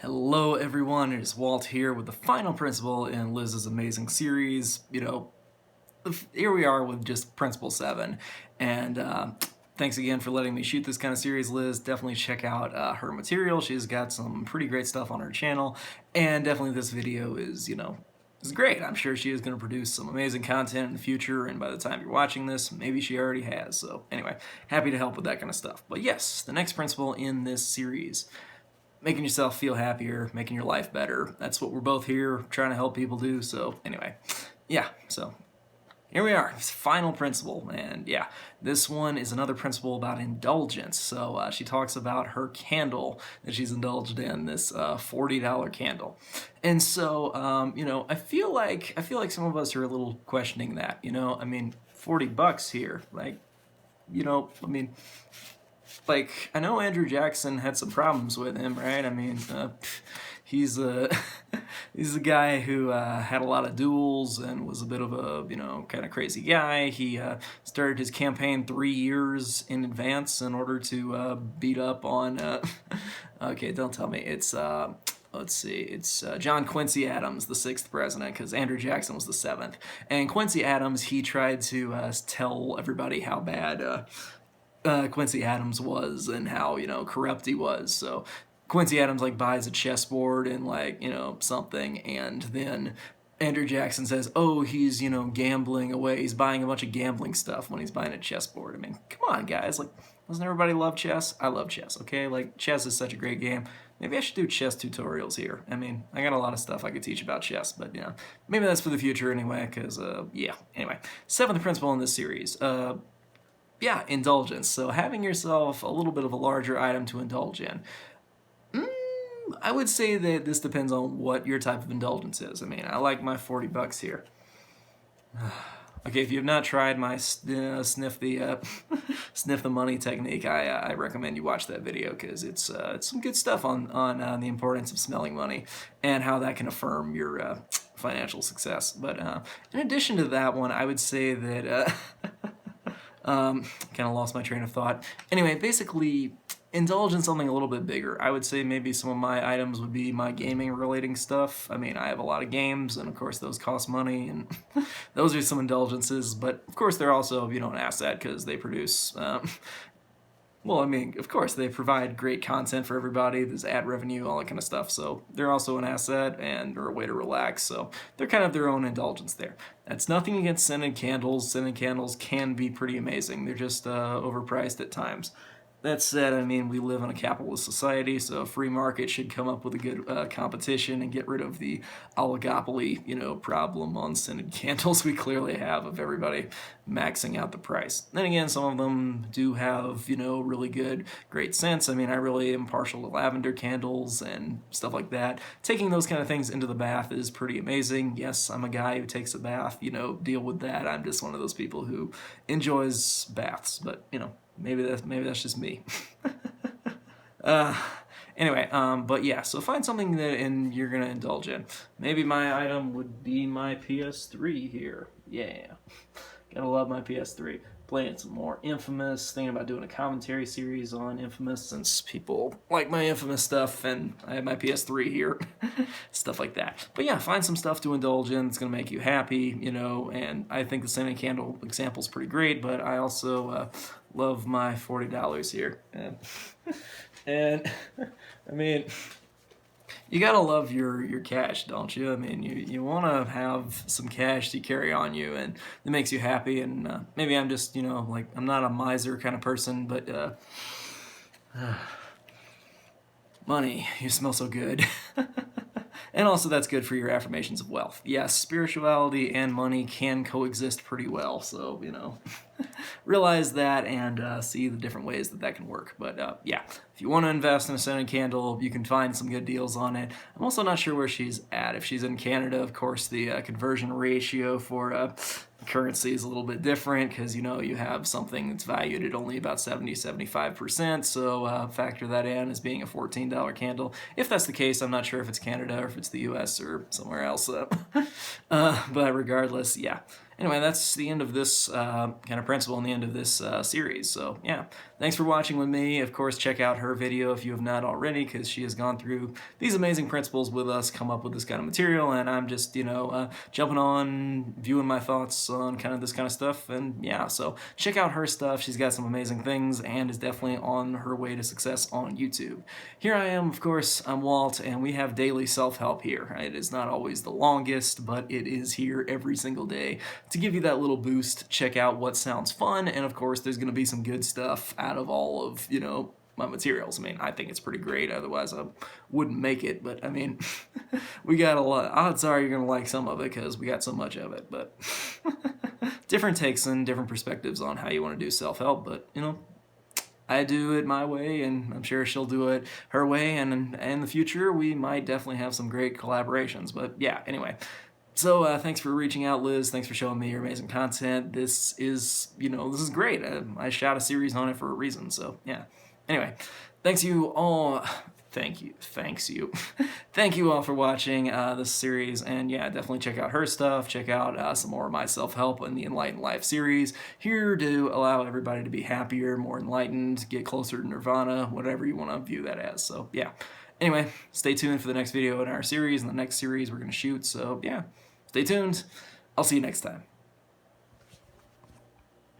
Hello everyone, it is Walt here with the final principle in Liz's amazing series. Here we are with just Principle 7, and thanks again for letting me shoot this kind of series, Liz. Definitely check out her material. She's got some pretty great stuff on her channel, and definitely this video is great. I'm sure she is going to produce some amazing content in the future, and by the time you're watching this, maybe she already has. So anyway, happy to help with that kind of stuff. But yes, the next principle in this series, making yourself feel happier, making your life better. That's what we're both here trying to help people do. So anyway, yeah, so here we are, final principle, and yeah, this one is another principle about indulgence. So she talks about her candle that she's indulged in, this $40 candle, and so I feel like some of us are a little questioning that. I mean, $40 here, I know Andrew Jackson had some problems with him, right? I mean, he's a guy who had a lot of duels and was a bit of a kind of crazy guy. He started his campaign 3 years in advance in order to beat up on. Okay, don't tell me it's. Let's see, it's John Quincy Adams, the 6th president, because Andrew Jackson was the 7th. And Quincy Adams, he tried to tell everybody how bad Quincy Adams was and how corrupt he was. So Quincy Adams buys a chessboard and something, and then Andrew Jackson says, oh, he's gambling away, he's buying a bunch of gambling stuff when he's buying a chessboard. I mean, come on guys, doesn't everybody love chess? I love chess, okay? Chess is such a great game. Maybe I should do chess tutorials here. I mean, I got a lot of stuff I could teach about chess, but maybe that's for the future anyway, because yeah, anyway. 7th principle in this series, yeah, indulgence. So having yourself a little bit of a larger item to indulge in. I would say that this depends on what your type of indulgence is. I mean, I like my $40 here. Okay, if you have not tried my sniff the money technique, I recommend you watch that video, because it's some good stuff on the importance of smelling money and how that can affirm your financial success. But in addition to that one, I would say that kind of lost my train of thought. Anyway, basically, indulge in something a little bit bigger. I would say maybe some of my items would be my gaming relating stuff. I mean, I have a lot of games, and of course those cost money, and those are some indulgences, but of course they're also, an asset, because they produce, well, I mean, of course, they provide great content for everybody. There's ad revenue, all that kind of stuff. So they're also an asset or a way to relax. So they're kind of their own indulgence there. That's nothing against scented candles. Scented candles can be pretty amazing. They're just overpriced at times. That said, I mean, we live in a capitalist society, so a free market should come up with a good competition and get rid of the oligopoly, problem on scented candles we clearly have of everybody maxing out the price. Then again, some of them do have, really great scents. I mean, I really am partial to lavender candles and stuff like that. Taking those kind of things into the bath is pretty amazing. Yes, I'm a guy who takes a bath, deal with that. I'm just one of those people who enjoys baths, but, maybe that's just me. Anyway, but yeah, so find something that you're gonna indulge in. Maybe my item would be my PS3 here. Yeah, gotta love my PS3. Playing some more Infamous, thinking about doing a commentary series on Infamous, since people like my Infamous stuff, and I have my PS3 here, stuff like that. But yeah, find some stuff to indulge in that's gonna make you happy, and I think the scented candle example is pretty great, but I also love my $40 here. And I mean, you gotta love your cash, don't you? I mean, you want to have some cash to carry on you, and it makes you happy. And maybe I'm just, I'm not a miser kind of person, but money, you smell so good. And also that's good for your affirmations of wealth. Yes, spirituality and money can coexist pretty well, so, realize that and see the different ways that can work. But yeah, if you want to invest in a scented candle, you can find some good deals on it. I'm also not sure where she's at. If she's in Canada, of course, the conversion ratio for currency is a little bit different, because you have something that's valued at only about 70-75%, so factor that in as being a $14 candle. If that's the case, I'm not sure if it's Canada or if it's the US or somewhere else, but regardless, yeah. anyway, that's the end of this kind of principle and the end of this series. So yeah, thanks for watching with me. Of course, check out her video if you have not already, because she has gone through these amazing principles with us, come up with this kind of material, and I'm just, jumping on, viewing my thoughts on kind of this kind of stuff. And yeah, so check out her stuff. She's got some amazing things and is definitely on her way to success on YouTube. Here I am, of course, I'm Walt, and we have daily self-help here. It is not always the longest, but it is here every single day to give you that little boost. Check out what sounds fun, and of course there's going to be some good stuff out of all of, my materials. I mean, I think it's pretty great, otherwise I wouldn't make it, but I mean, we got a lot. Odds are you're going to like some of it because we got so much of it, but different takes and different perspectives on how you want to do self-help, but, I do it my way, and I'm sure she'll do it her way, and in the future we might definitely have some great collaborations. But yeah, anyway. So thanks for reaching out, Liz. Thanks for showing me your amazing content. This is, this is great. I shot a series on it for a reason, so yeah. Anyway, thanks you all. Thanks you. Thank you all for watching this series, and yeah, definitely check out her stuff. Check out some more of my self-help in the Enlightened Life series, here to allow everybody to be happier, more enlightened, get closer to nirvana, whatever you want to view that as. So yeah, anyway, stay tuned for the next video in our series, and the next series we're going to shoot, so yeah, stay tuned. I'll see you next time.